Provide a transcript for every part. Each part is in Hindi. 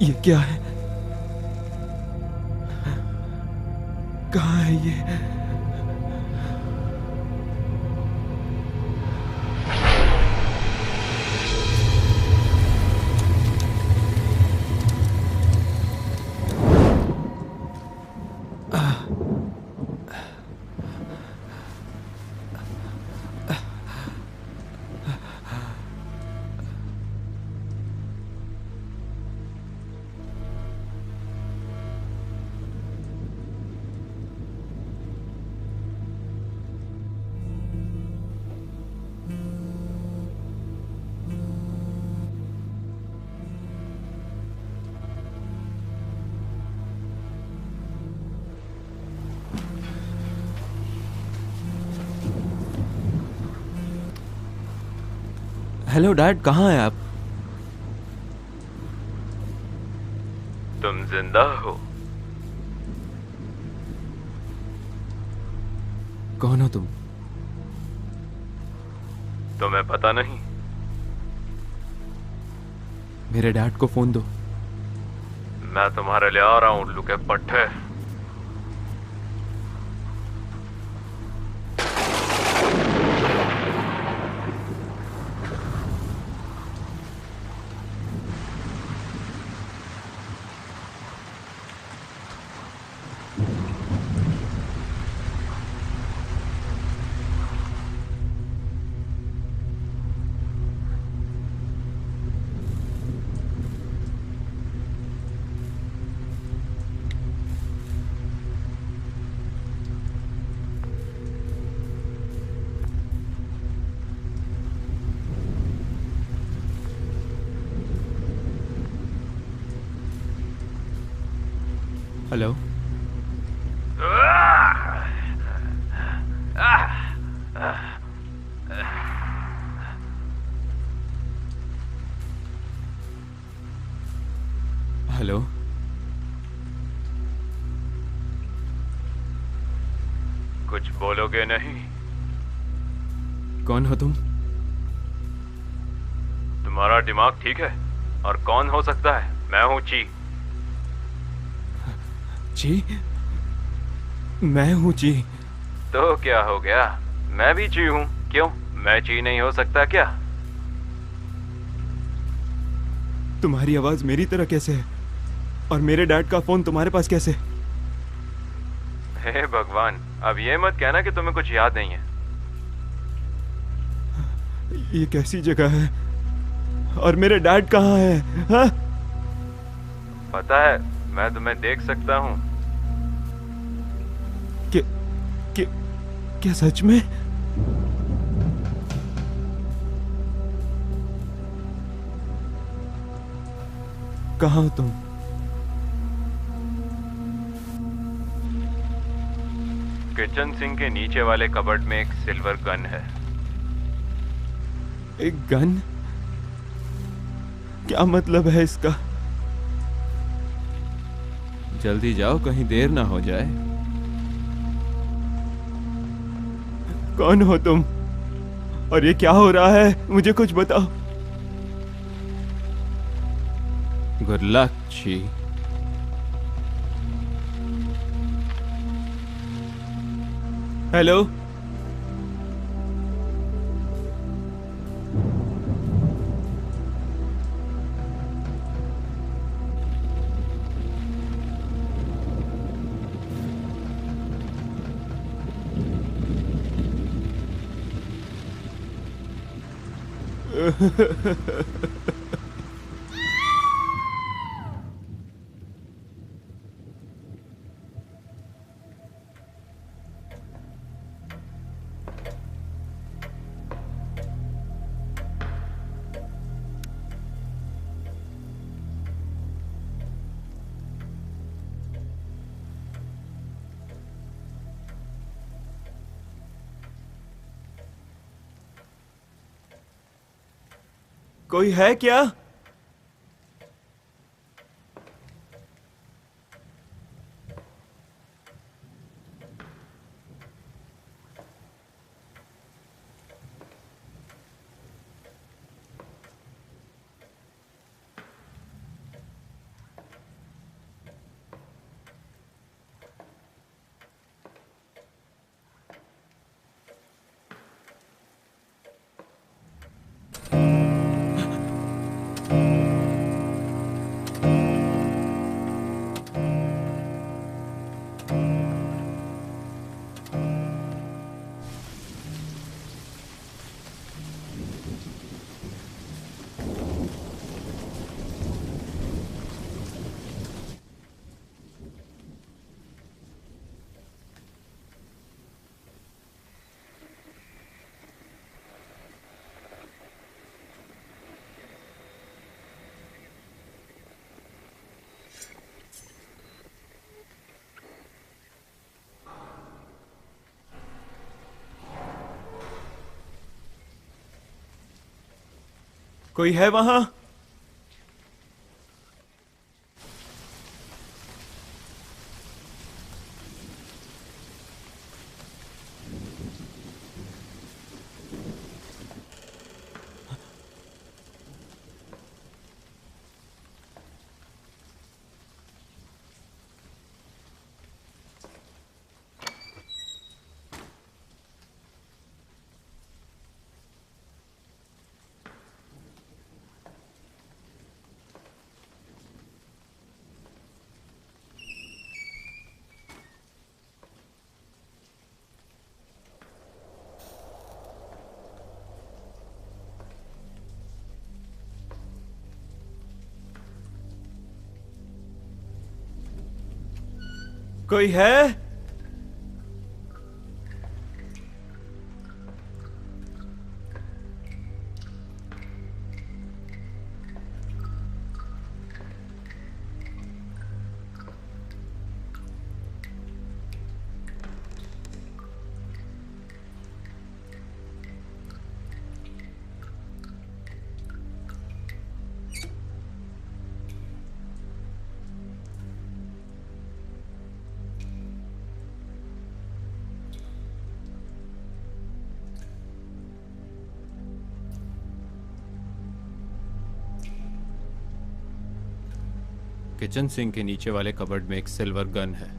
ये क्या है? कहाँ है ये? हेलो डैड, कहाँ हैं आप? तुम जिंदा हो? कौन हो तुम? तुम्हें पता नहीं? मेरे डैड को फोन दो। मैं तुम्हारे लिए आ रहा हूं, उल्लू के पट्टे। हेलो। हेलो। कुछ बोलोगे नहीं? कौन हो तुम? तुम्हारा दिमाग ठीक है? और कौन हो सकता है? मैं हूं ची। जी? मैं हूँ जी। तो क्या हो गया? मैं भी ची हूं। क्यों, मैं ची नहीं हो सकता क्या? तुम्हारी आवाज मेरी तरह कैसे है? और मेरे डैड का फोन तुम्हारे पास कैसे? हे भगवान, अब ये मत कहना कि तुम्हें कुछ याद नहीं है। ये कैसी जगह है? और मेरे डैड कहाँ है? हाँ? पता है, मैं तुम्हें देख सकता हूं। क्या, क्या, क्या सच में? कहाँ हो तुम? किचन सिंक के नीचे वाले कबर्ड में एक सिल्वर गन है। एक गन? क्या मतलब है इसका? जल्दी जाओ, कहीं देर ना हो जाए। कौन हो तुम? और ये क्या हो रहा है? मुझे कुछ बताओ। गुड लक ची। हेलो। कोई है क्या? कोई है वहां? कोई है? किचन सिंक के नीचे वाले कबर्ड में एक सिल्वर गन है।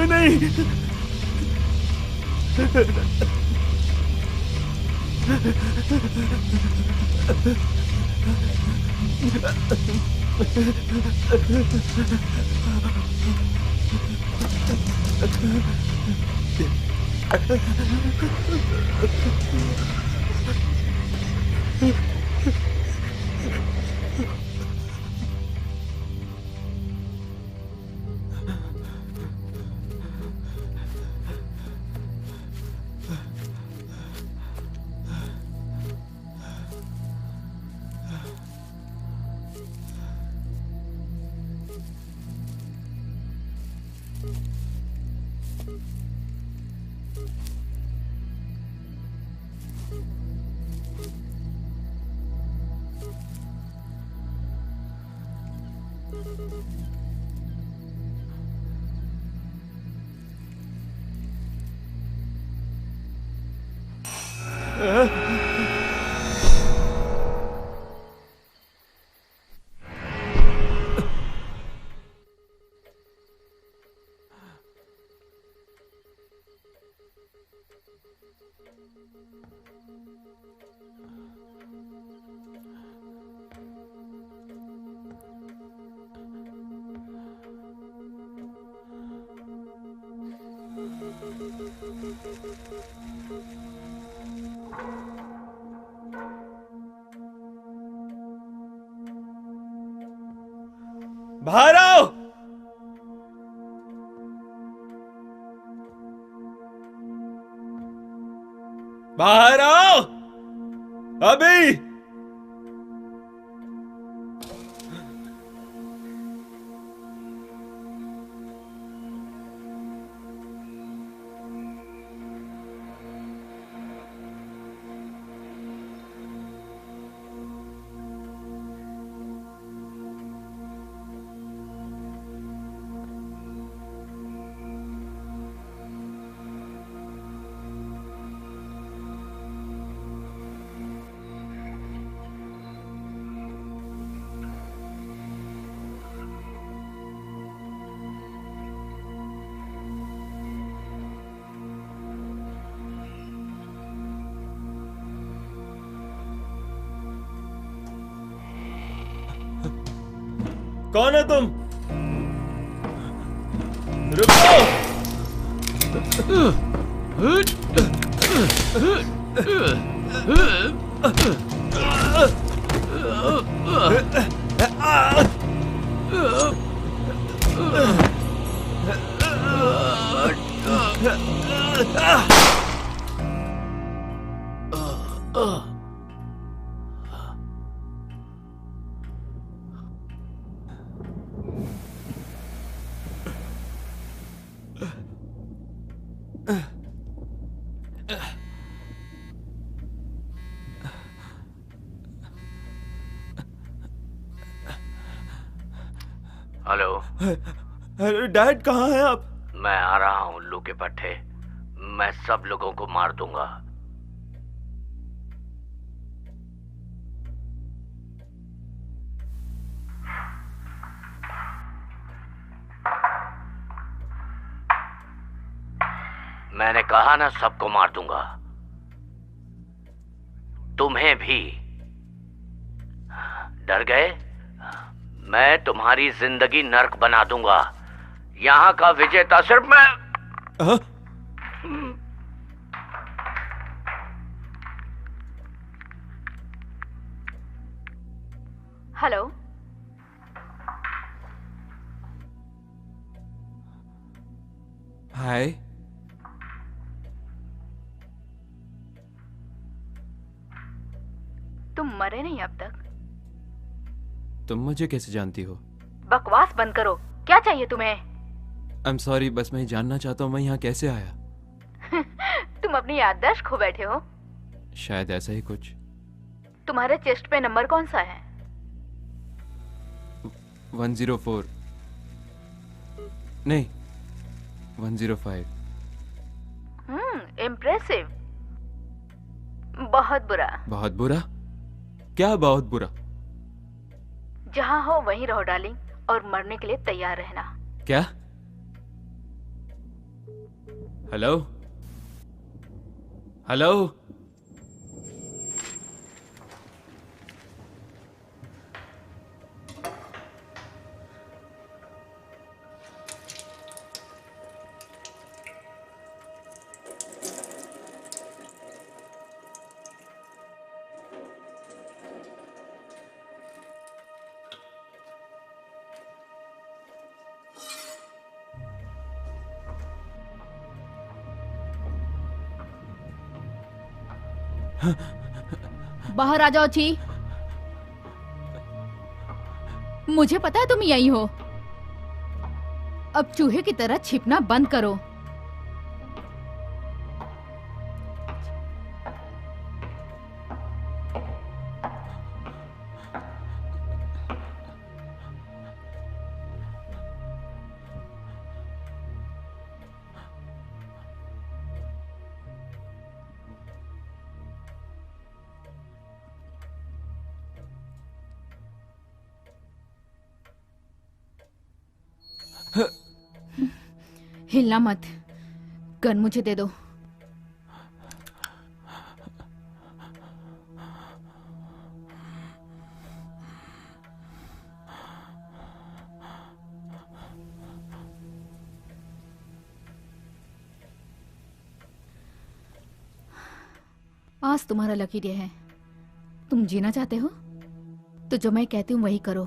नहीं। बाहर आओ। बाहर आओ अभी। कौन हो तुम? रुको। हेलो डैड, कहाँ हैं आप? मैं आ रहा हूँ उल्लू के पट्टे। मैं सब लोगों को मार दूंगा। मैंने कहा ना, सबको मार दूंगा, तुम्हें भी। डर गए? मैं तुम्हारी जिंदगी नर्क बना दूंगा। यहाँ का विजेता सिर्फ मैं। हेलो, हाय। तुम मरे नहीं अब तक। तुम मुझे कैसे जानती हो? बकवास बंद करो। क्या चाहिए तुम्हें? आई एम सॉरी, बस मैं जानना चाहता हूँ मैं यहाँ कैसे आया। तुम अपनी याददाश्त खो बैठे हो। शायद ऐसा ही कुछ। तुम्हारे चेस्ट पे नंबर कौन सा है? 104 नहीं, 105। इम्प्रेसिव। बहुत बुरा। बहुत बुरा? क्या बहुत बुरा? जहाँ हो वहीं रहो डार्लिंग, और मरने के लिए तैयार रहना। क्या? Hello hello. बाहर आ जाओ ची। मुझे पता है तुम यहीं हो। अब चूहे की तरह छिपना बंद करो। हिलना मत। गन मुझे दे दो। आज तुम्हारा लकी डे है। तुम जीना चाहते हो तो जो मैं कहती हूँ वही करो।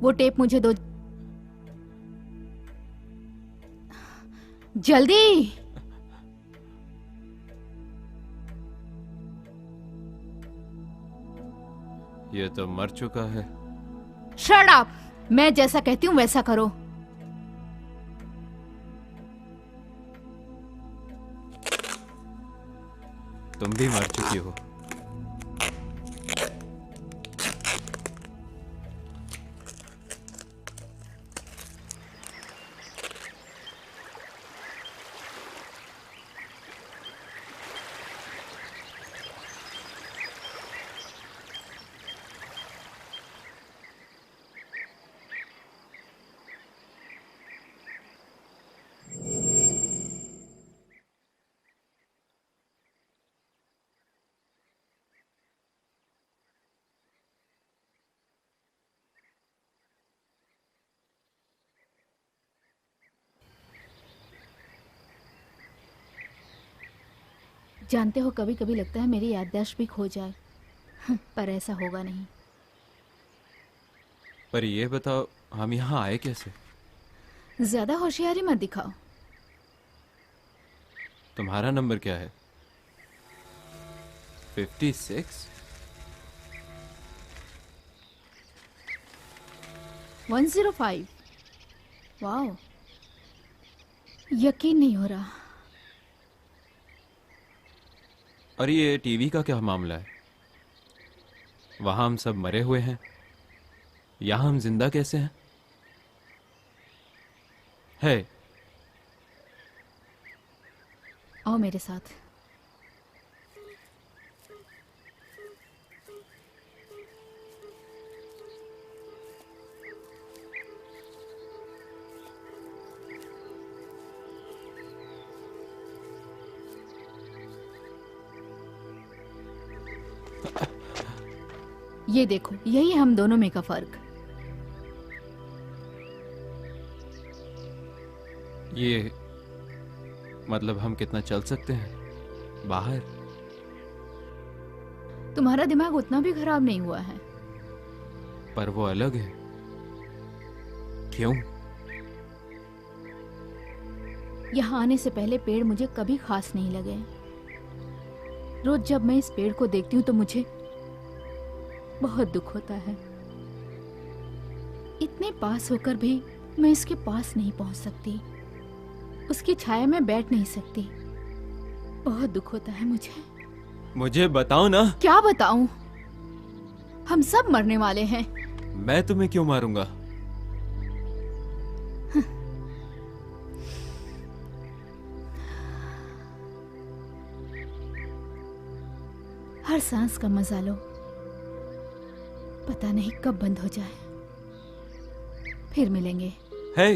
वो टेप मुझे दो जल्दी। ये तो मर चुका है। Shut up. मैं जैसा कहती हूँ वैसा करो। तुम भी मर चुकी हो। जानते हो, कभी कभी लगता है मेरी याददाश्त भी खो जाए, पर ऐसा होगा नहीं। पर ये बताओ, हम यहाँ आए कैसे? ज्यादा होशियारी मत दिखाओ। तुम्हारा नंबर क्या है? 56? 105। वाओ, यकीन नहीं हो रहा। और ये टीवी का क्या मामला है? वहां हम सब मरे हुए हैं, यहां हम जिंदा कैसे हैं? है, आओ मेरे साथ। ये देखो, यही हम दोनों में का फर्क। ये मतलब हम कितना चल सकते हैं बाहर? तुम्हारा दिमाग उतना भी खराब नहीं हुआ है। पर वो अलग है। क्यों? यहाँ आने से पहले पेड़ मुझे कभी खास नहीं लगे। रोज जब मैं इस पेड़ को देखती हूँ तो मुझे बहुत दुख होता है। इतने पास होकर भी मैं इसके पास नहीं पहुंच सकती, उसकी छाया में बैठ नहीं सकती। बहुत दुख होता है मुझे बताओ ना। क्या बताऊं? हम सब मरने वाले हैं। मैं तुम्हें क्यों मारूंगा? हर सांस का मजा लो, पता नहीं कब बंद हो जाए। फिर मिलेंगे। हे,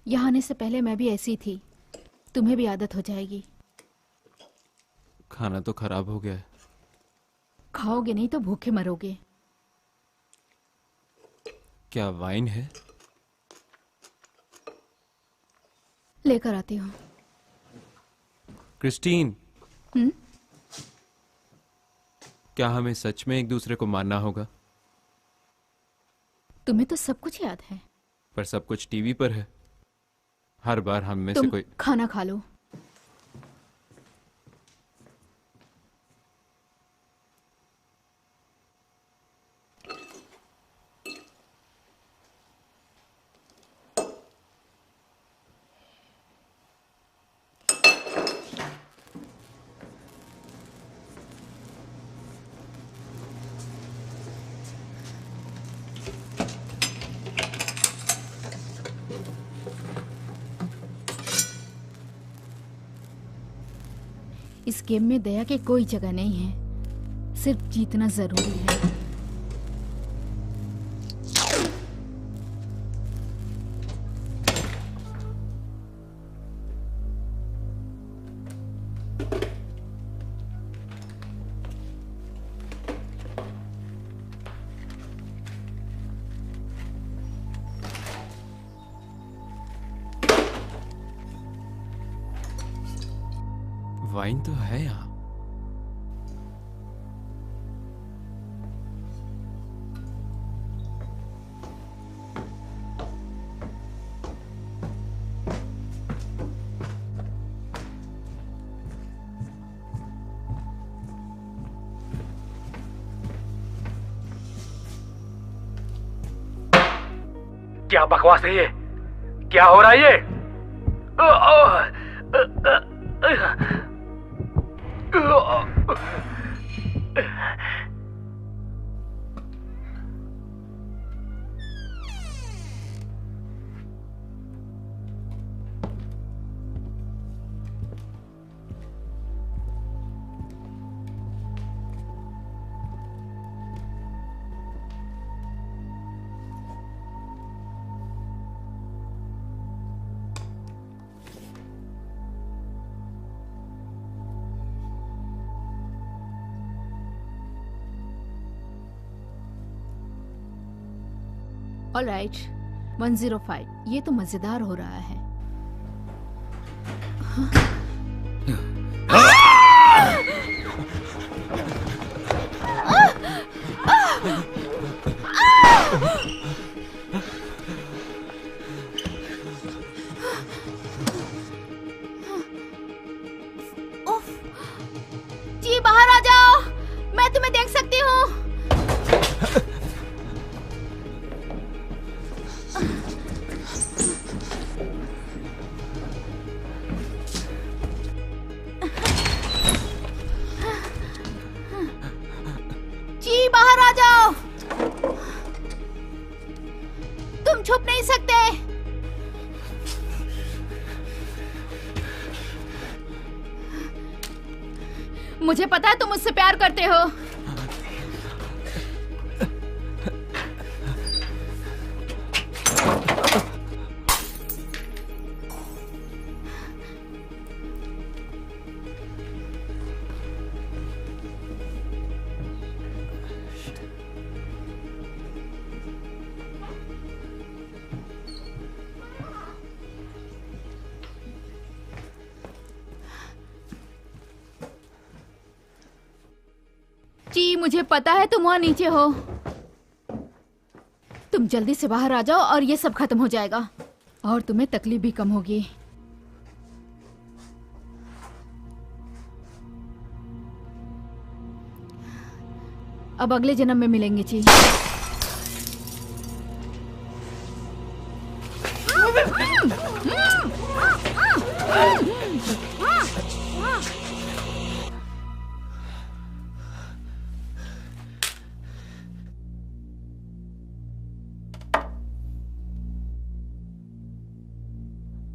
यहाँ आने से पहले मैं भी ऐसी थी। तुम्हें भी आदत हो जाएगी। खाना तो खराब हो गया है। खाओगे नहीं तो भूखे मरोगे। क्या वाइन है? लेकर आती हूँ। क्रिस्टीन, हम्म? क्या हमें सच में एक दूसरे को मारना होगा? तुम्हें तो सब कुछ याद है। पर सब कुछ टीवी पर है। हर बार हम में से तुम कोई। खाना खा लो। इस गेम में दया की कोई जगह नहीं है, सिर्फ जीतना जरूरी है। वाइन तो है यहाँ। क्या बकवास है ये? क्या हो रहा है ये? ऑलराइट, 105। ये तो मजेदार हो रहा है। उफ! जी बाहर आ जाओ, मैं तुम्हें देख सकती हूँ। जी बाहर आ जाओ, तुम छुप नहीं सकते। मुझे पता है तुम मुझसे प्यार करते हो। जी मुझे पता है तुम वहां नीचे हो। तुम जल्दी से बाहर आ जाओ और ये सब खत्म हो जाएगा और तुम्हें तकलीफ भी कम होगी। अब अगले जन्म में मिलेंगे जी।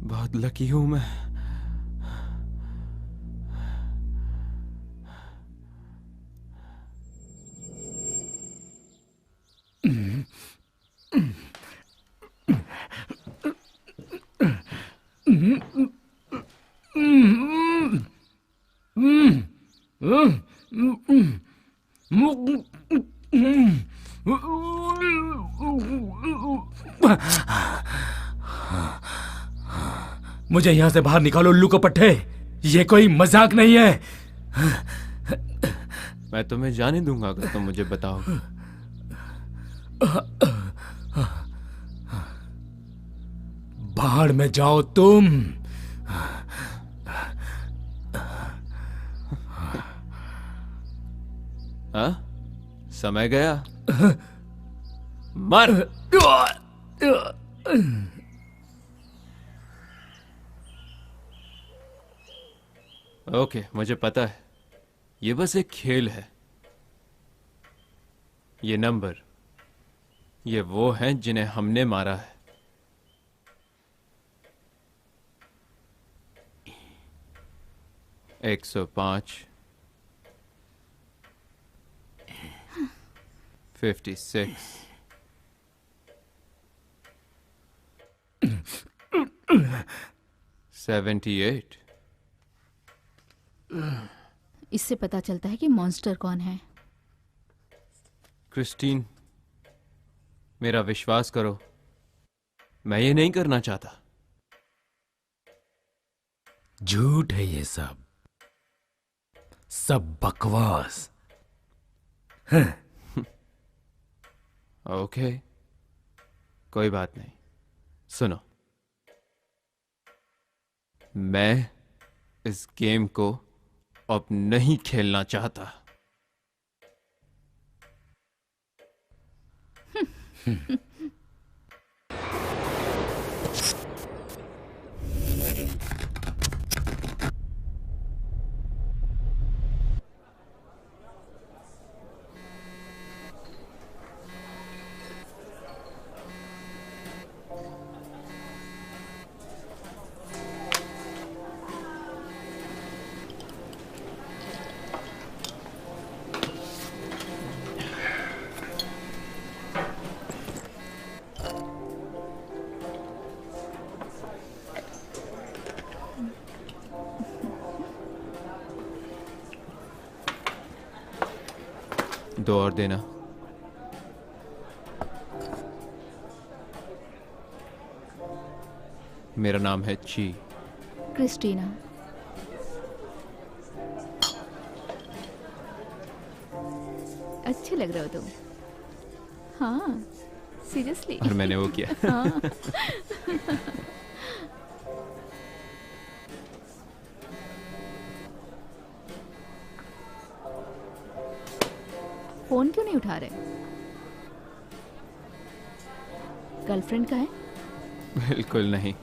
बहुत लकी हूं मैं। मुझे यहां से बाहर निकालो उल्लू को पट्टे। ये कोई मजाक नहीं है। मैं तुम्हें जाने दूंगा अगर तुम मुझे बताओगे। भाड़ में जाओ तुम। हाँ? समय गया। मर। ओके, मुझे पता है ये बस एक खेल है। ये नंबर, ये वो हैं जिन्हें हमने मारा है। एक 105, 56, 78। इससे पता चलता है कि मॉन्स्टर कौन है। क्रिस्टीन, मेरा विश्वास करो, मैं ये नहीं करना चाहता। झूठ है ये सब बकवास। ओके, कोई बात नहीं। सुनो, मैं इस गेम को अब नहीं खेलना चाहता। दो और देना। मेरा नाम है ची। क्रिस्टीना। अच्छे लग रहे हो तुम। हाँ, सीरियसली। और मैंने वो किया। हाँ। फोन क्यों नहीं उठा रहे? गर्लफ्रेंड का है? बिल्कुल नहीं।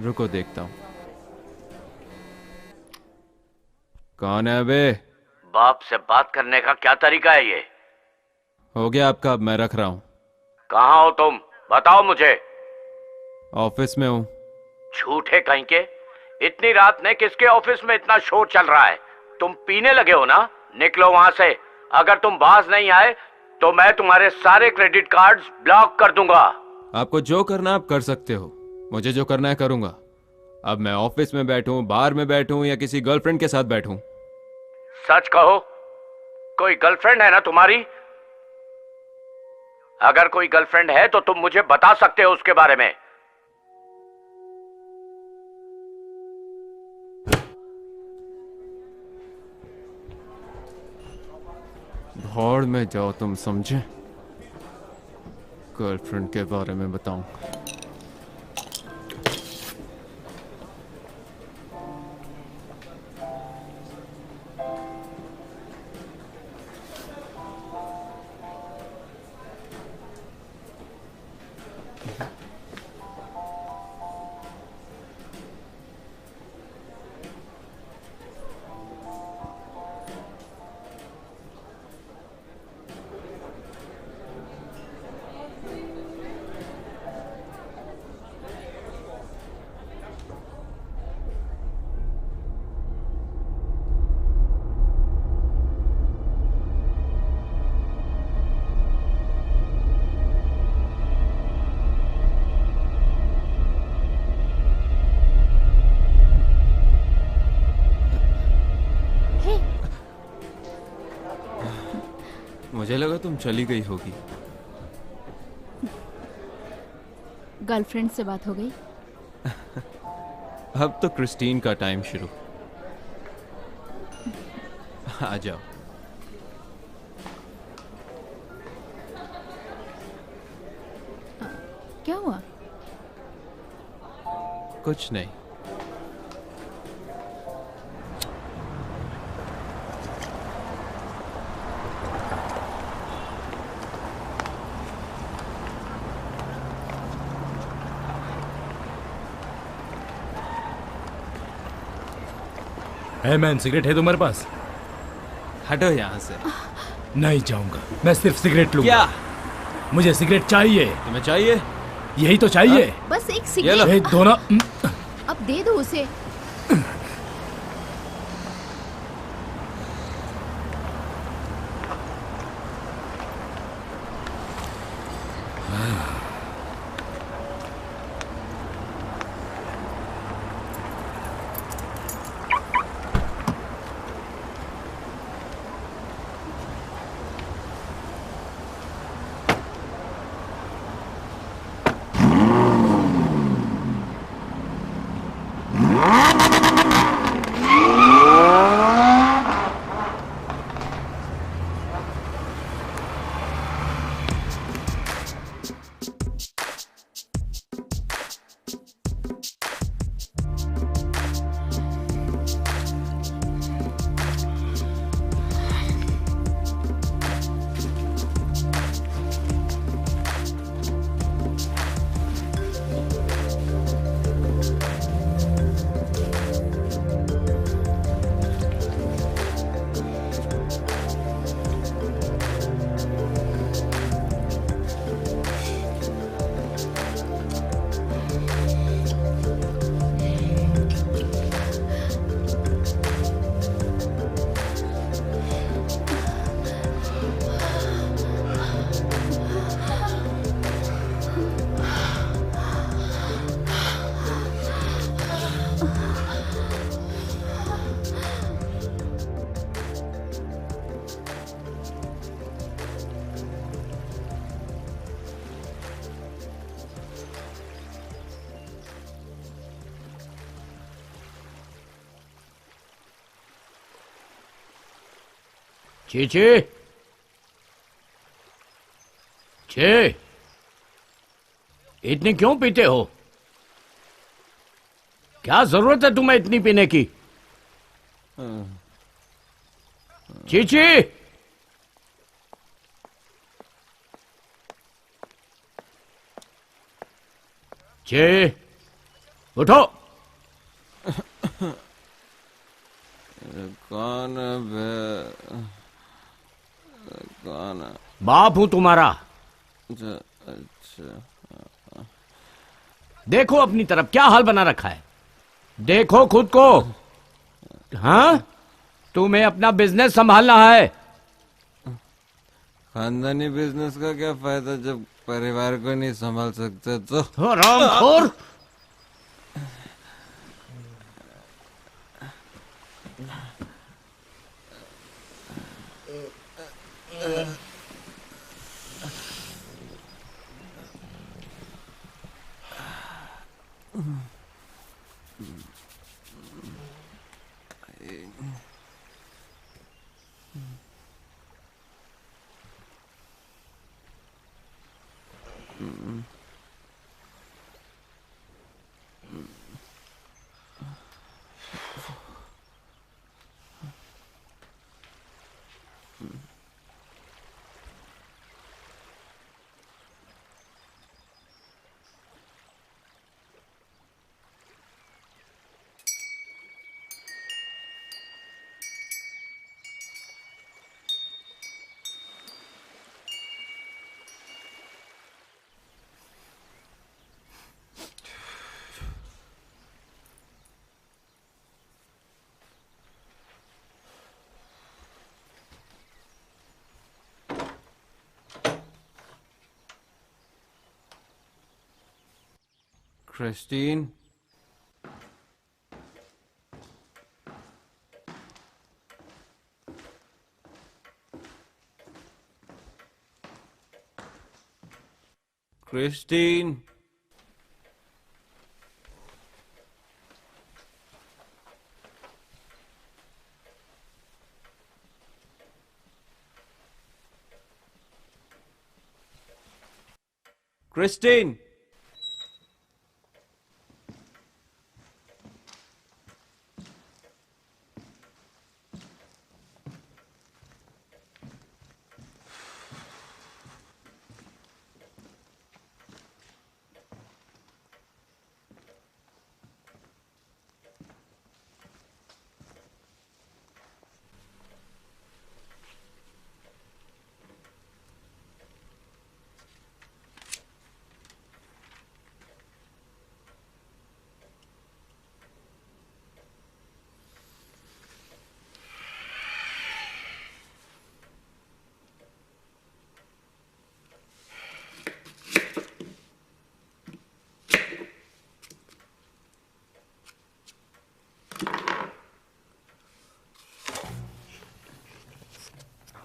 रुको देखता हूं कौन है बे। बाप से बात करने का क्या तरीका है ये? हो गया आपका, अब मैं रख रहा हूं। कहाँ हो तुम? बताओ मुझे। ऑफिस में हूं। झूठे कहीं के। इतनी रात में किसके ऑफिस में इतना शोर चल रहा है? तुम पीने लगे हो ना? निकलो वहां से। अगर तुम बाज नहीं आए तो मैं तुम्हारे सारे क्रेडिट कार्ड्स ब्लॉक कर दूंगा। आपको जो करना आप कर सकते हो, मुझे जो करना है करूंगा। अब मैं ऑफिस में बैठूं, बार में बैठूं या किसी गर्लफ्रेंड के साथ बैठूं। सच कहो, कोई गर्लफ्रेंड है ना तुम्हारी? अगर कोई गर्लफ्रेंड है तो तुम मुझे बता सकते हो उसके बारे में। भाड़ में जाओ तुम, समझे? गर्लफ्रेंड के बारे में बताऊं? मुझे लगा तुम चली गई होगी। गर्लफ्रेंड से बात हो गई? अब तो क्रिस्टीन का टाइम शुरू। आ जाओ। क्या हुआ? कुछ नहीं। है मैन, सिगरेट है तुम्हारे पास? हटो यहाँ से। नहीं जाऊंगा, मैं सिर्फ सिगरेट लूंगा। क्या मुझे सिगरेट चाहिए। तुम्हें चाहिए? यही तो चाहिए। बस एक ये लो। सिगरेट। दो ना। अब दे दो उसे। चीची, चे, इतनी क्यों पीते हो? क्या जरूरत है तुम्हें इतनी पीने की? चीची, चे, उठो। कौन है बे? कौन है? बाप हूं तुम्हारा। अच्छा। देखो अपनी तरफ क्या हाल बना रखा है, देखो खुद को। हाँ, तुम्हें अपना बिजनेस संभालना है। खानदानी बिजनेस का क्या फायदा जब परिवार को नहीं संभाल सकते तो? हरामखोर। क्रिस्टीन, क्रिस्टीन, क्रिस्टीन,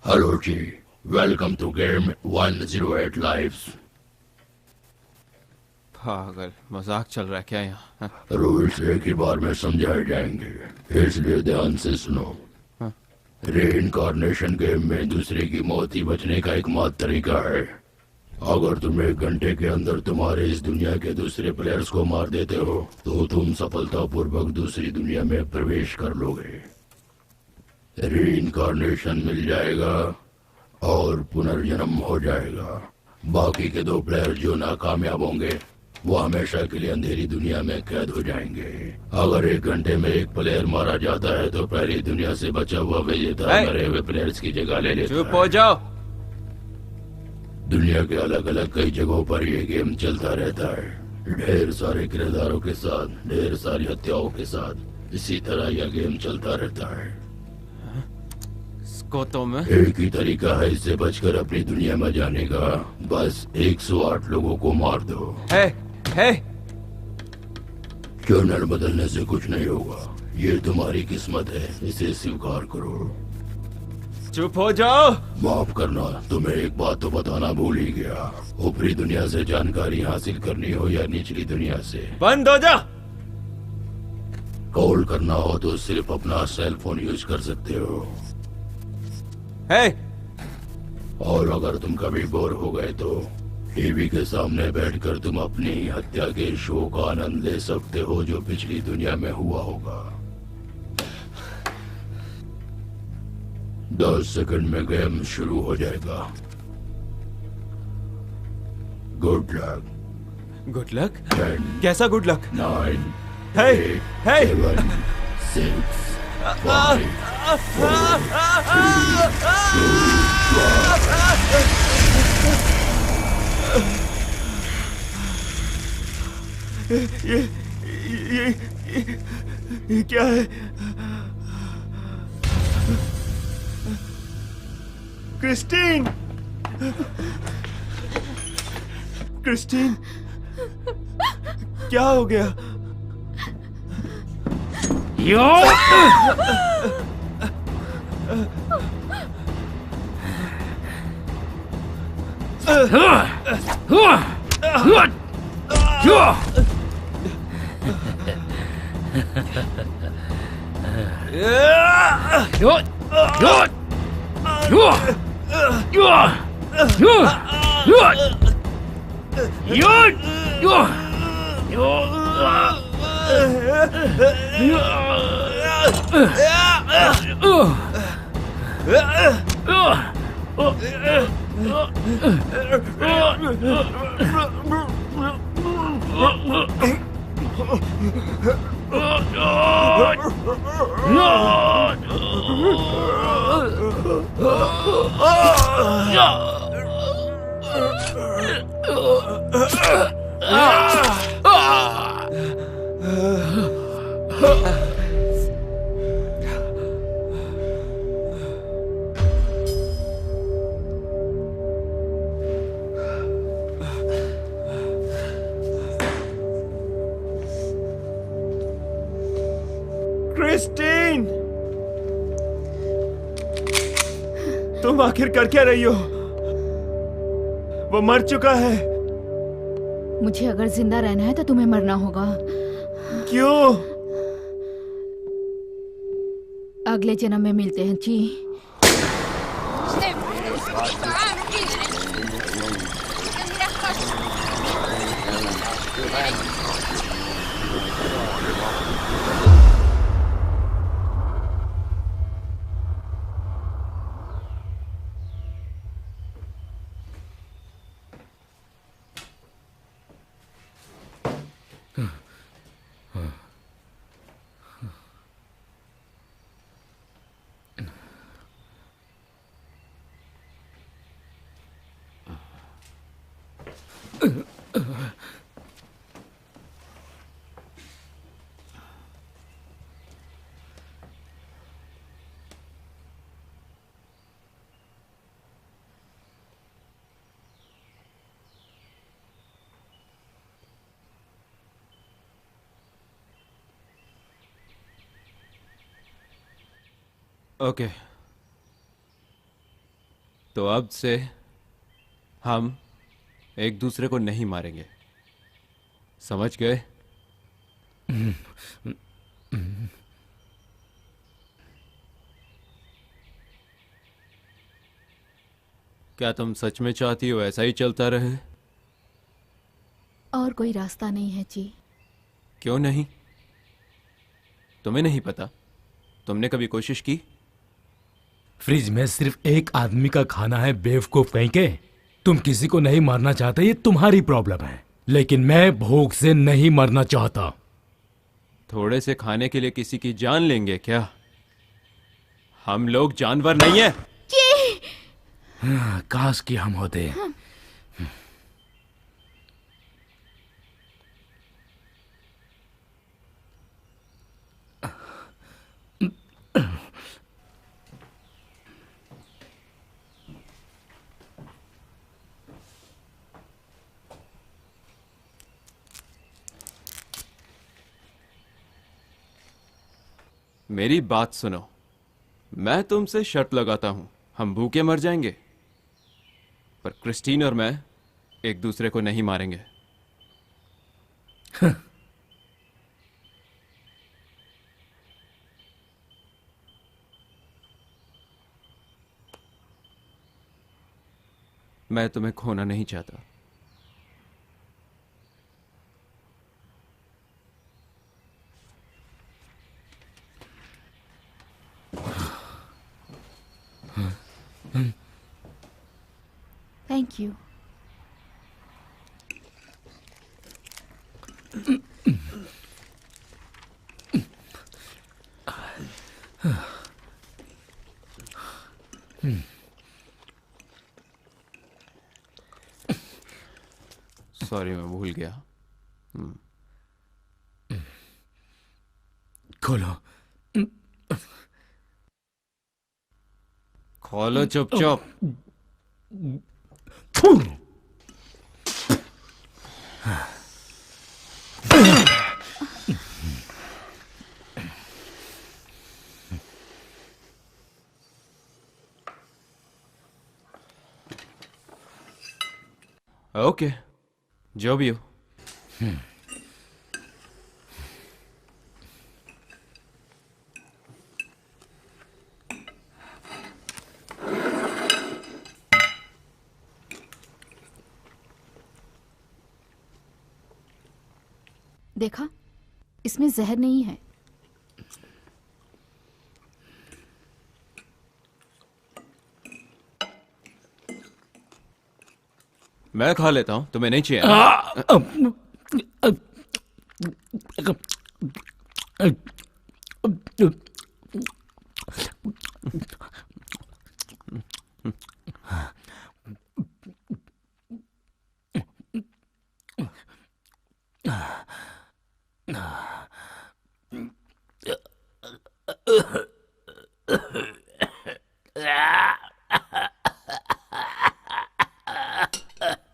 हेलो जी, वेलकम टू गेम 108 लाइव्स। पागल, मजाक चल रहा है क्या यहाँ? रूल्स एक ही बार में समझाए जाएंगे, इसलिए ध्यान से सुनो। रीइंकार्नेशन गेम में दूसरे की मौत ही बचने का एकमात्र तरीका है। अगर तुम 1 घंटे के अंदर तुम्हारे इस दुनिया के दूसरे प्लेयर्स को मार देते हो तो तुम सफलतापूर्वक दूसरी दुनिया में प्रवेश कर लोगे, रीइंकार्नेशन मिल जाएगा और पुनर्जन्म हो जाएगा। बाकी के 2 प्लेयर जो नाकामयाब होंगे वो हमेशा के लिए अंधेरी दुनिया में कैद हो जाएंगे। अगर 1 घंटे में 1 प्लेयर मारा जाता है तो पहली दुनिया से बचा हुआ विजेता मरे हुए प्लेयर्स की जगह ले लेता है। चुप हो जाओ। दुनिया के अलग अलग कई जगहों पर ये गेम चलता रहता है, ढेर सारे किरदारों के साथ, ढेर सारी हत्याओं के साथ। इसी तरह यह गेम चलता रहता है। को तो मैं एक ही तरीका है इससे बचकर अपनी दुनिया में जाने का, बस 108 लोगों को मार दो। है चैनल बदलने से कुछ नहीं होगा, ये तुम्हारी किस्मत है, इसे स्वीकार करो। चुप हो जाओ। माफ करना, तुम्हें एक बात तो बताना भूल ही गया। ऊपरी दुनिया से जानकारी हासिल करनी हो या निचली दुनिया से, बंद हो जा। कॉल करना हो तो सिर्फ अपना सेल फोन यूज कर सकते हो। और अगर तुम कभी बोर हो गए तो टीवी के सामने बैठकर तुम अपनी हत्या के शो का आनंद ले सकते हो जो पिछली दुनिया में हुआ होगा। 10 सेकंड में गेम शुरू हो जाएगा। Good luck. Good luck? 10, कैसा गुड लक? 9, Hey, 8, hey. 7, 6, 5, ये क्या है? क्रिस्टीन, क्रिस्टीन, क्या हो गया? क्रिस्टीन, तुम आखिर कर क्या रही हो? वो मर चुका है। मुझे अगर जिंदा रहना है तो तुम्हें मरना होगा। क्यों? अगले जन्म में मिलते हैं जी। ओके, तो अब से हम एक दूसरे को नहीं मारेंगे, समझ गए? क्या तुम सच में चाहती हो ऐसा ही चलता रहे? और कोई रास्ता नहीं है जी। क्यों नहीं? तुम्हें नहीं पता? तुमने कभी कोशिश की? फ्रिज में सिर्फ एक आदमी का खाना है, बेवकूफ कहीं के। तुम किसी को नहीं मारना चाहते, ये तुम्हारी प्रॉब्लम है, लेकिन मैं भूख से नहीं मरना चाहता। थोड़े से खाने के लिए किसी की जान लेंगे क्या? हम लोग जानवर नहीं है। काश कि हम होते। मेरी बात सुनो, मैं तुमसे शर्त लगाता हूं, हम भूखे मर जाएंगे, पर क्रिस्टीन और मैं एक दूसरे को नहीं मारेंगे। मैं तुम्हें खोना नहीं चाहता। Thank you. सॉरी, मैं भूल गया। खोलो। खोलो चुपचाप। ओके, जो भी हो। देखा, इसमें जहर नहीं है। मैं खा लेता हूं, तुम्हें नहीं चाहिए?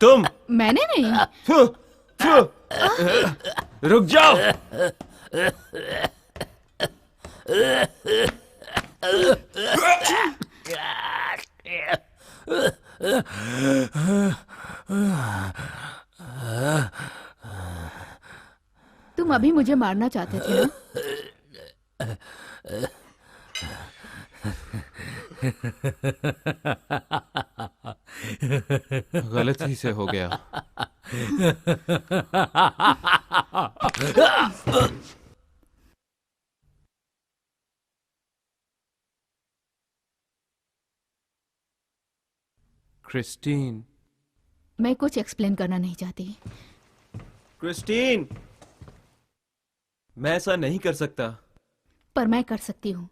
तुम? मैंने नहीं। फु, फु, रुक जाओ। तुम अभी मुझे मारना चाहते थे ना? गलती से हो गया। क्रिस्टीन, मैं कुछ एक्सप्लेन करना नहीं चाहती। क्रिस्टीन, मैं ऐसा नहीं कर सकता। पर मैं कर सकती हूँ।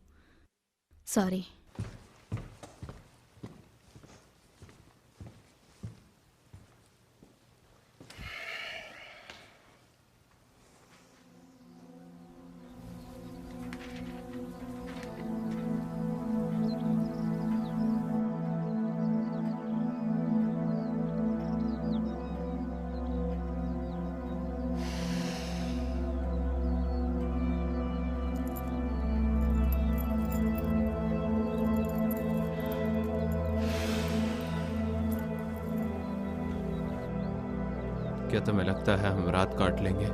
सॉरी। क्या तुम्हें लगता है हम रात काट लेंगे?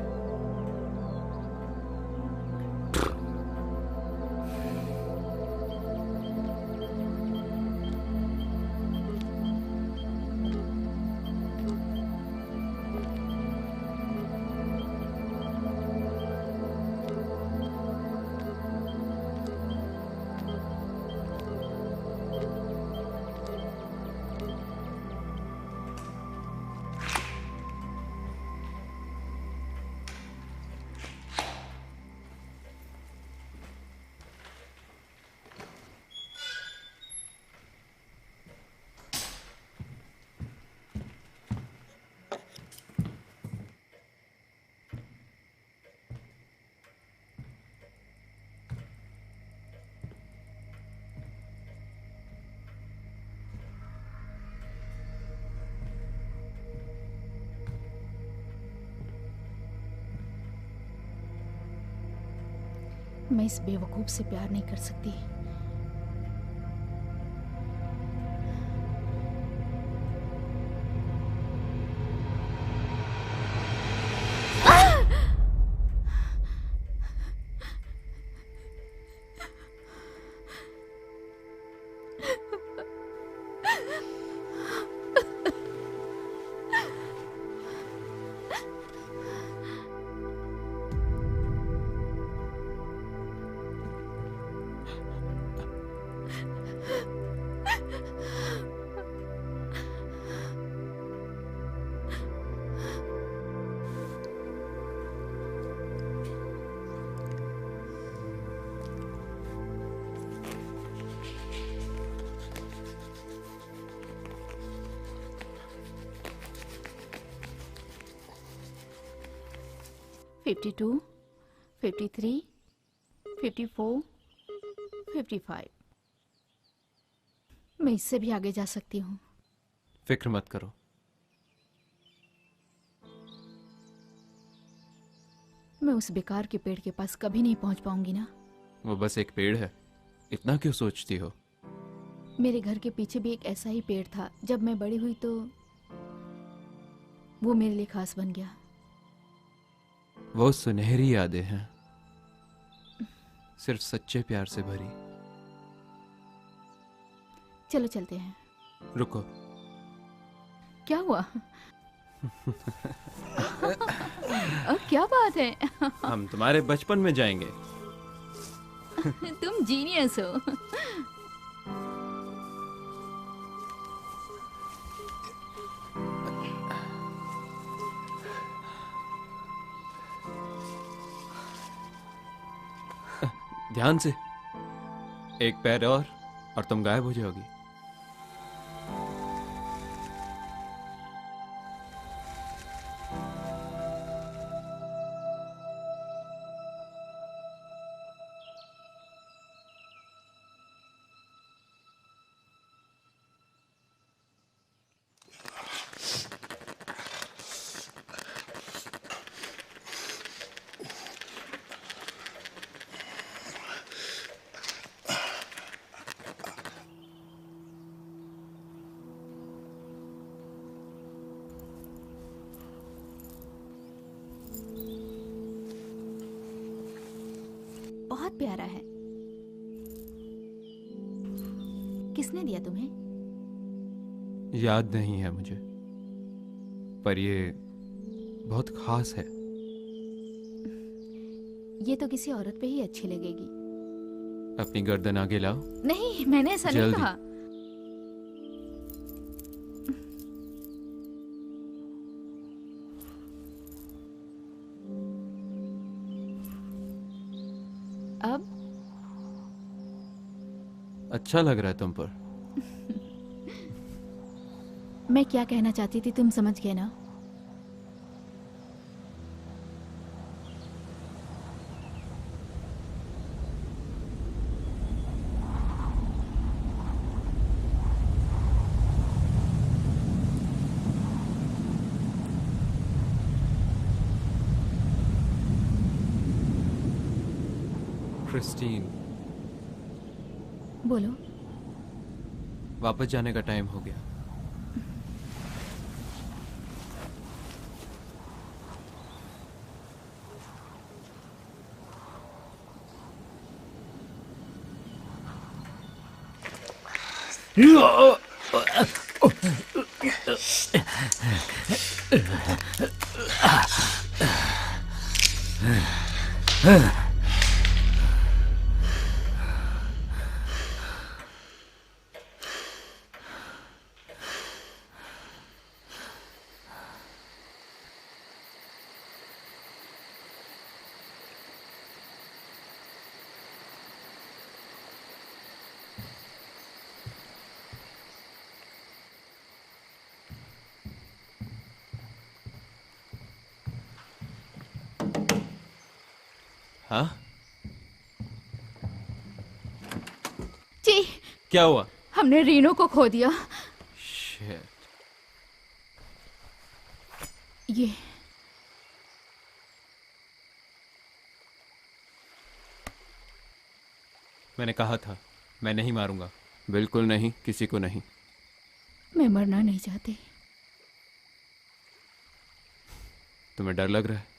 मैं इस बेवकूफ से प्यार नहीं कर सकती। फिफ्टी 53, 54, 55। मैं इससे भी आगे जा सकती हूँ। फिक्र मत करो। मैं उस बेकार के पेड़ के पास कभी नहीं पहुंच पाऊंगी ना। वो बस एक पेड़ है, इतना क्यों सोचती हो? मेरे घर के पीछे भी एक ऐसा ही पेड़ था। जब मैं बड़ी हुई तो वो मेरे लिए खास बन गया। वो सुनहरी यादें हैं, सिर्फ सच्चे प्यार से भरी। चलो चलते हैं। रुको। क्या हुआ? क्या बात है? हम तुम्हारे बचपन में जाएंगे। तुम जीनियस हो। ध्यान से, एक पैर और तुम गायब हो जाओगी। बहुत प्यारा है। किसने दिया तुम्हें? याद नहीं है मुझे, पर ये बहुत खास है। ये तो किसी औरत पे ही अच्छी लगेगी। अपनी गर्दन आगे लाओ। नहीं, मैंने ऐसा नहीं जल्दी। कहा। अब अच्छा लग रहा है तुम पर। मैं क्या कहना चाहती थी तुम समझ गए ना? क्रिस्टीन, बोलो। वापस जाने का टाइम हो गया। हाँ, जी, क्या हुआ? हमने रीनो को खो दिया। Shit. ये मैंने कहा था, मैं नहीं मारूंगा। बिल्कुल नहीं, किसी को नहीं। मैं मरना नहीं चाहती। तुम्हें डर लग रहा है?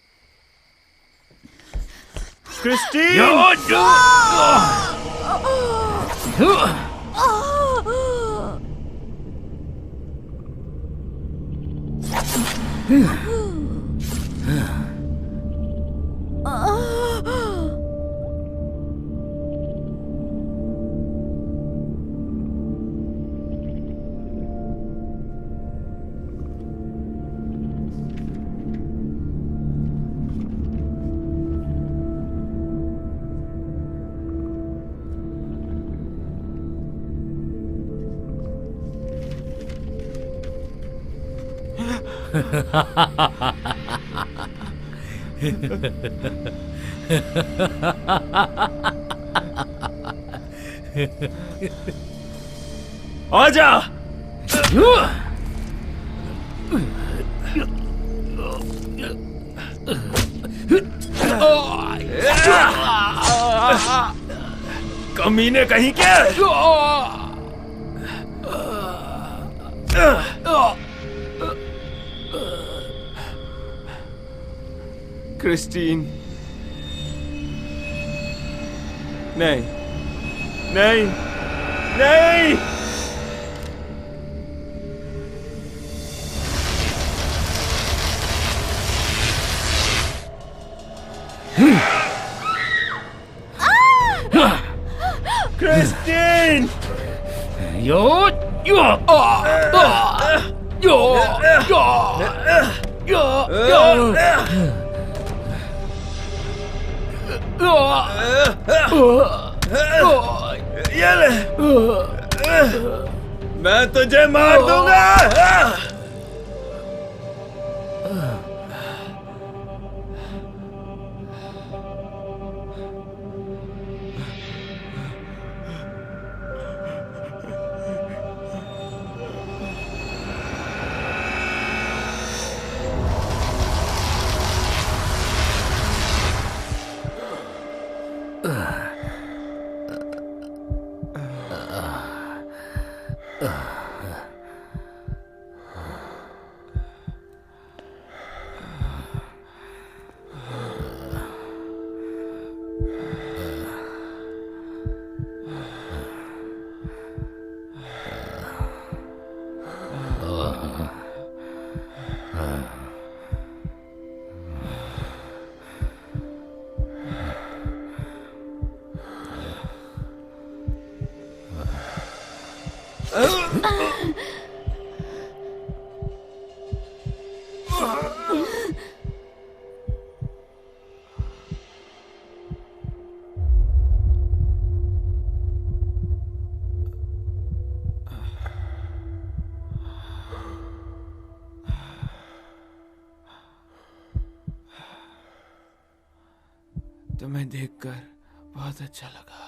आजा। कमीने कहीं के। क्रिस्टीन, नहीं, नहीं, नहीं। क्रिस्टीन। ये ले, मैं तुझे मार दूंगा। तुम्हें देखकर बहुत अच्छा लगा।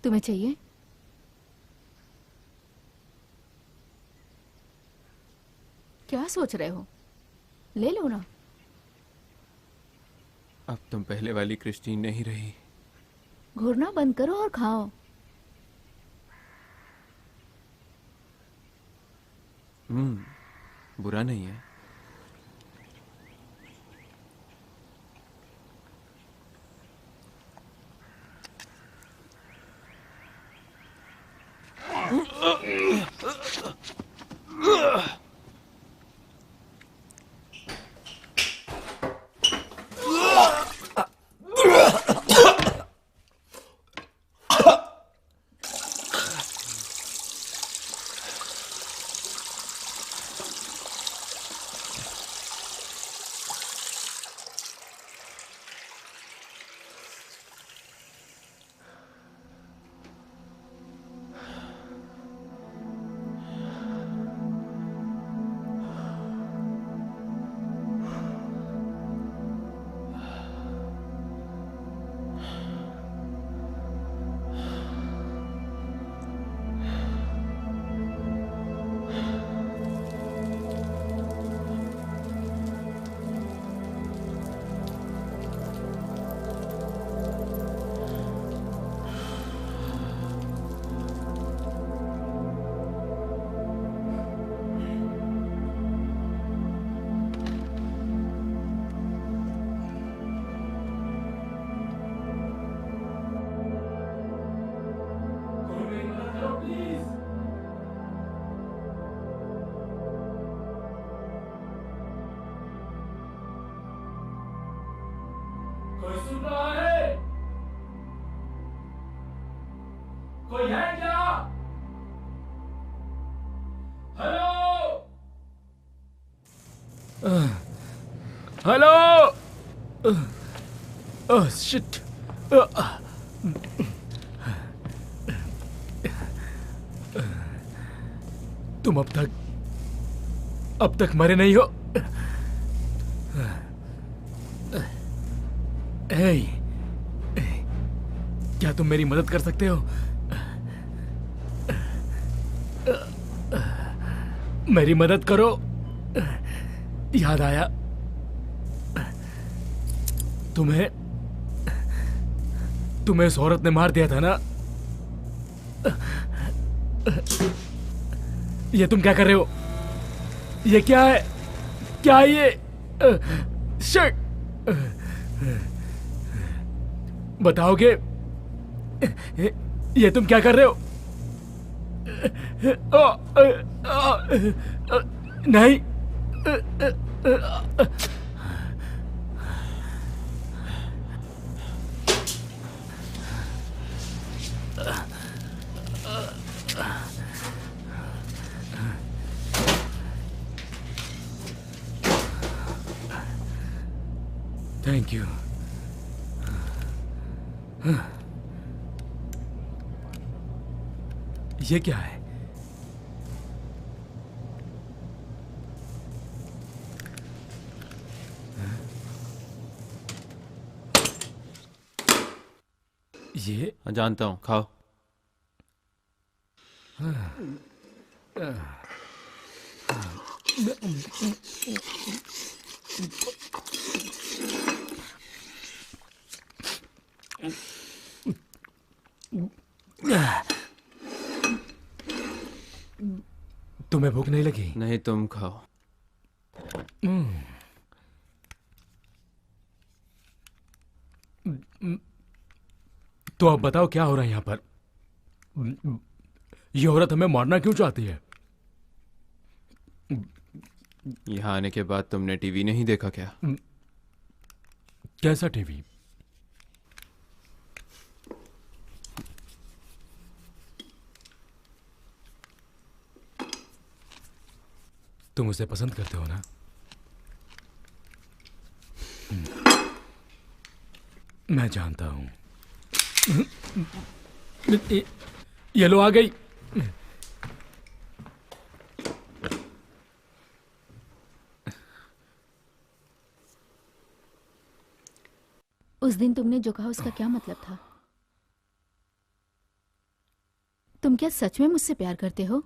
तुम्हें चाहिए? क्या सोच रहे हो? ले लो ना। अब तुम पहले वाली क्रिस्टीन नहीं रही। घूरना बंद करो और खाओ। बुरा नहीं है। कोई सुन रहा है? कोई है क्या? हेलो? हेलो? Oh shit. तुम अब तक मरे नहीं हो। हे, क्या तुम मेरी मदद कर सकते हो? मेरी मदद करो। याद आया, तुम्हें उस औरत ने मार दिया था ना? ये तुम क्या कर रहे हो? ये क्या है? क्या है ये? शिट! बताओगे? ये तुम क्या कर रहे हो? नहीं। Thank you. ये क्या है? ये जानता हूं, खाओ। तुम्हें भूख नहीं लगी? नहीं, तुम खाओ। तो अब बताओ क्या हो रहा है यहाँ पर? ये औरत हमें मारना क्यों चाहती है? यहाँ आने के बाद तुमने टीवी नहीं देखा क्या? कैसा टीवी? तुम उसे पसंद करते हो ना? मैं जानता हूं। ये लो आ गई। उस दिन तुमने जो कहा उसका क्या मतलब था? तुम क्या सच में मुझसे प्यार करते हो?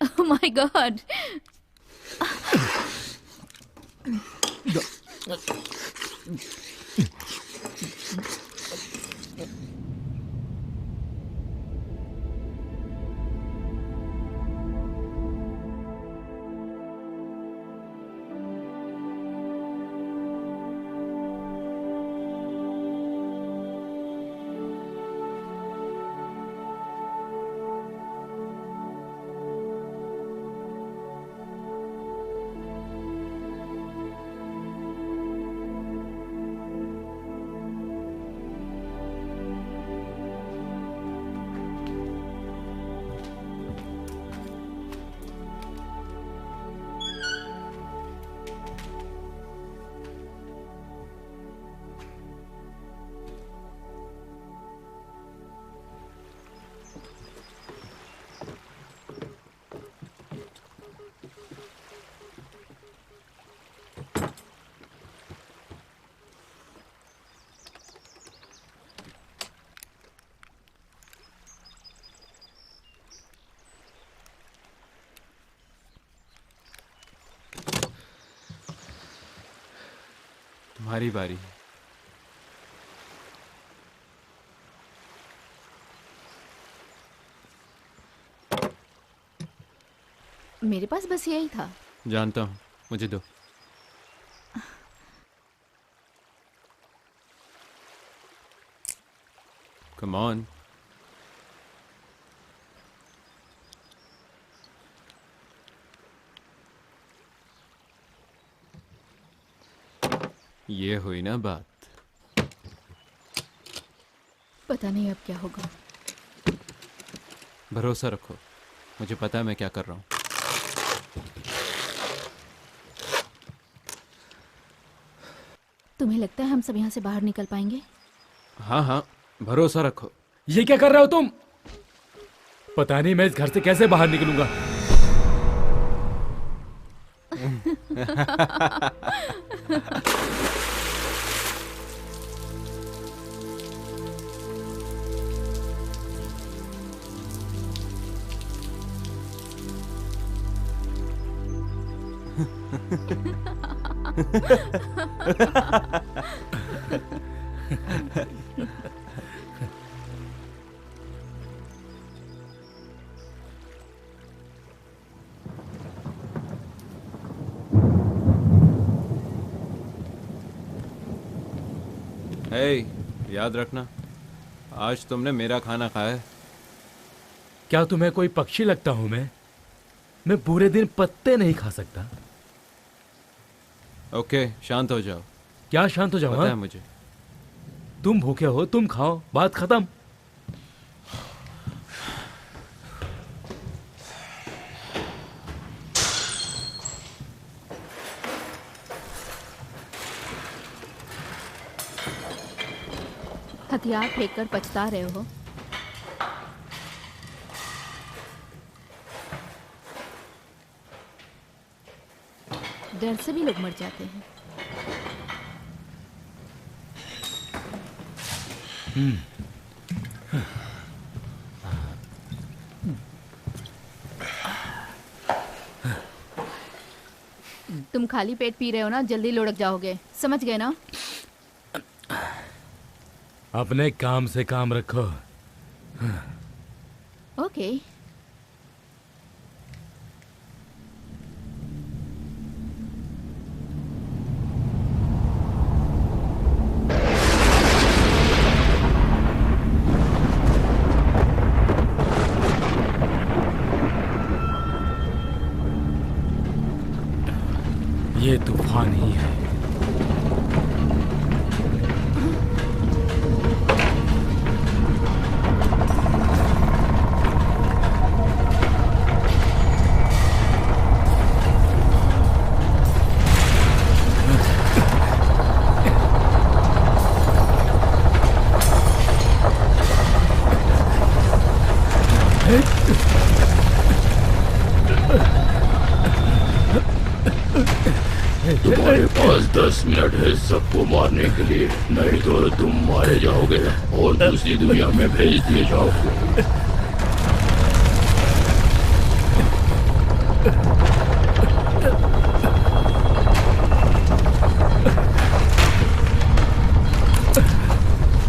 Oh my God! तुम्हारी बारी है। मेरे पास बस यही था। जानता हूं, मुझे दो। Come on. ये हुई ना बात। पता नहीं अब क्या होगा। भरोसा रखो, मुझे पता है मैं क्या कर रहा हूं। तुम्हें लगता है हम सब यहाँ से बाहर निकल पाएंगे? हाँ हाँ, भरोसा रखो। ये क्या कर रहे हो तुम? पता नहीं मैं इस घर से कैसे बाहर निकलूंगा। हे, याद रखना, आज तुमने मेरा खाना खाया है। क्या तुम्हें कोई पक्षी लगता हूं मैं पूरे दिन पत्ते नहीं खा सकता। ओके, शांत हो जाओ। क्या शांत हो जाओ? पता है हाँ? मुझे। तुम भूखे हो, तुम खाओ, बात खत्म। हथियार फेंक कर पछता रहे हो? डर से भी लोग मर जाते हैं। तुम खाली पेट पी रहे हो ना, जल्दी लुढ़क जाओगे, समझ गए ना? अपने काम से काम रखो। ओके। ये तूफान ही है। तुम्हारे पास 10 मिनट है सबको मारने के लिए, नहीं तो तुम मारे जाओगे और दूसरी दुनिया में भेज दिए जाओगे।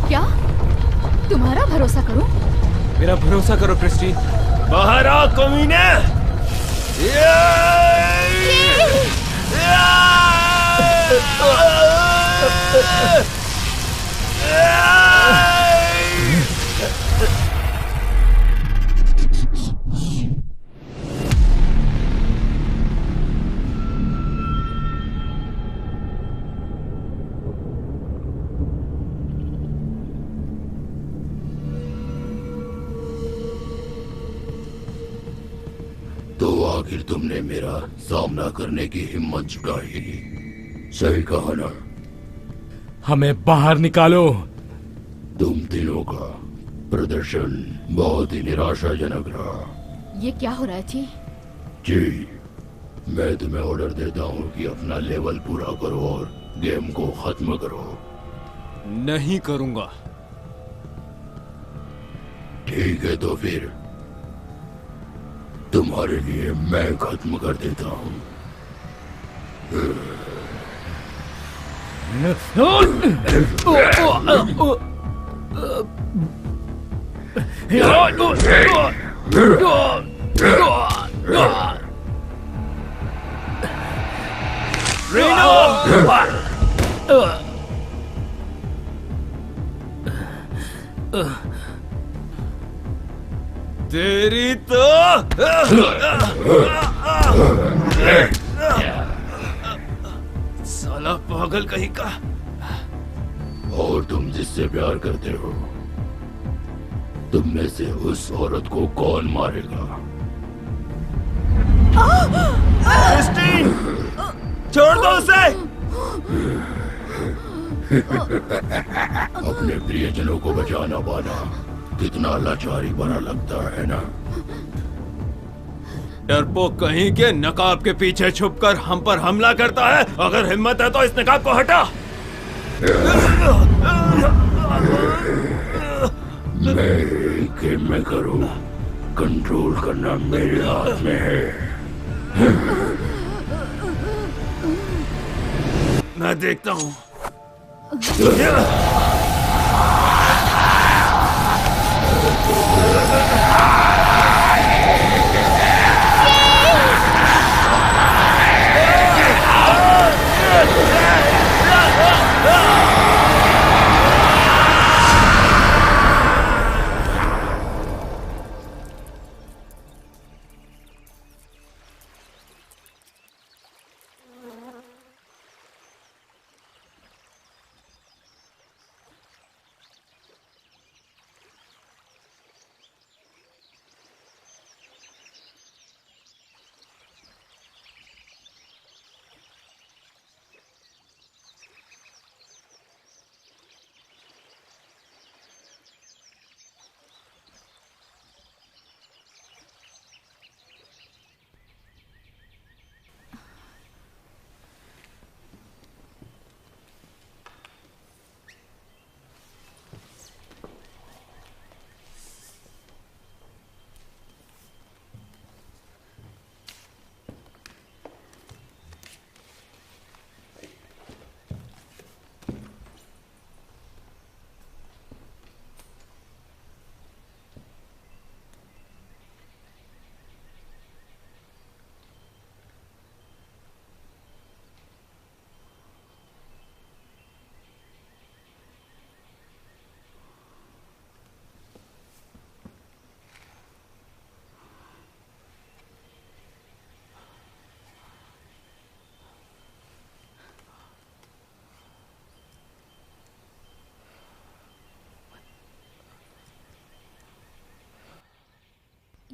क्या तुम्हारा भरोसा करूं? मेरा भरोसा करो क्रिस्टी। बाहर आ कमीने। तो आखिर तुमने मेरा सामना करने की हिम्मत जुटाई। सही कहा ना? हमें बाहर निकालो। तुम तीनों का प्रदर्शन बहुत ही निराशाजनक रहा। ये क्या हो रहा है जी? जी, मैं तुम्हें ऑर्डर देता हूँ कि अपना लेवल पूरा करो और गेम को खत्म करो। नहीं करूंगा। ठीक है, तो फिर तुम्हारे लिए मैं खत्म कर देता हूँ। तेरी तो साला पागल कहीं का। और तुम जिससे प्यार करते हो, तुम में से उस औरत को कौन मारेगा? क्रिस्टीन, छोड़ दो उसे। अपने प्रियजनों को बचाना पाना कितना लाचारी भरा लगता है ना। डरपोक कहीं के नकाब के पीछे छुपकर हम पर हमला करता है। अगर हिम्मत है तो इस नकाब को हटा। मैं एक गेम में करूं, कंट्रोल करना मेरे हाथ में है। मैं देखता हूँ।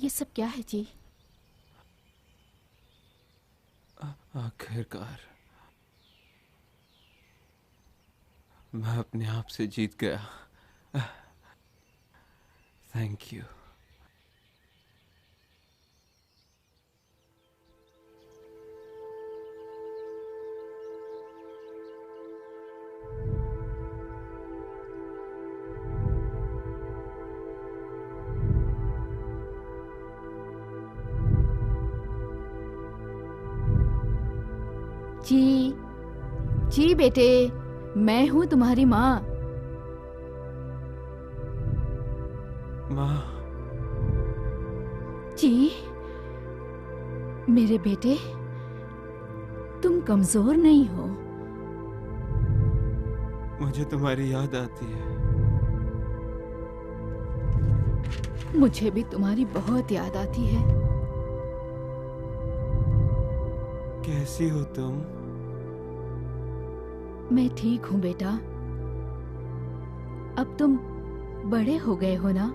ये सब क्या है जी? आखिरकार मैं अपने आप से जीत गया। Thank you. जी जी बेटे, मैं हूँ तुम्हारी माँ। माँ। जी मेरे बेटे, तुम कमजोर नहीं हो। मुझे तुम्हारी याद आती है। मुझे भी तुम्हारी बहुत याद आती है। कैसी हो तुम? मैं ठीक हूँ बेटा। अब तुम बड़े हो गए हो ना,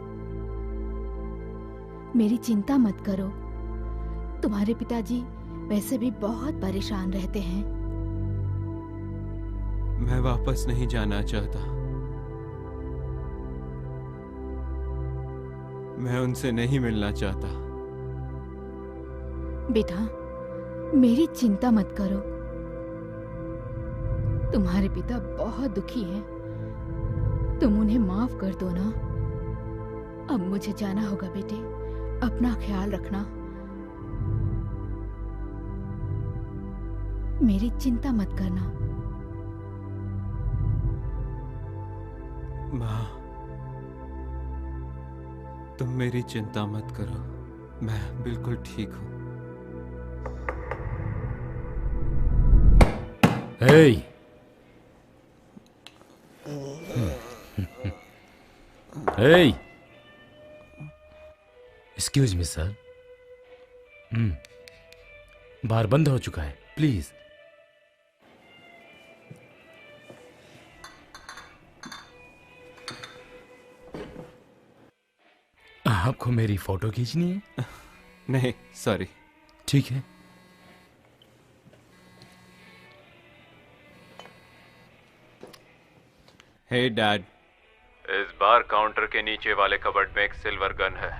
मेरी चिंता मत करो। तुम्हारे पिताजी वैसे भी बहुत परेशान रहते हैं। मैं वापस नहीं जाना चाहता। मैं उनसे नहीं मिलना चाहता। बेटा मेरी चिंता मत करो। तुम्हारे पिता बहुत दुखी हैं। तुम उन्हें माफ कर दो ना। अब मुझे जाना होगा बेटे, अपना ख्याल रखना। मेरी चिंता मत करना। माँ, तुम मेरी चिंता मत करो। मैं बिल्कुल ठीक हूँ। Hey! Hey! Excuse me, sir. बार बंद हो चुका है, प्लीज। आपको मेरी फोटो खींचनी है? नहीं, सॉरी। ठीक है। हे डैड, इस बार काउंटर के नीचे वाले कबर्ड में एक सिल्वर गन है।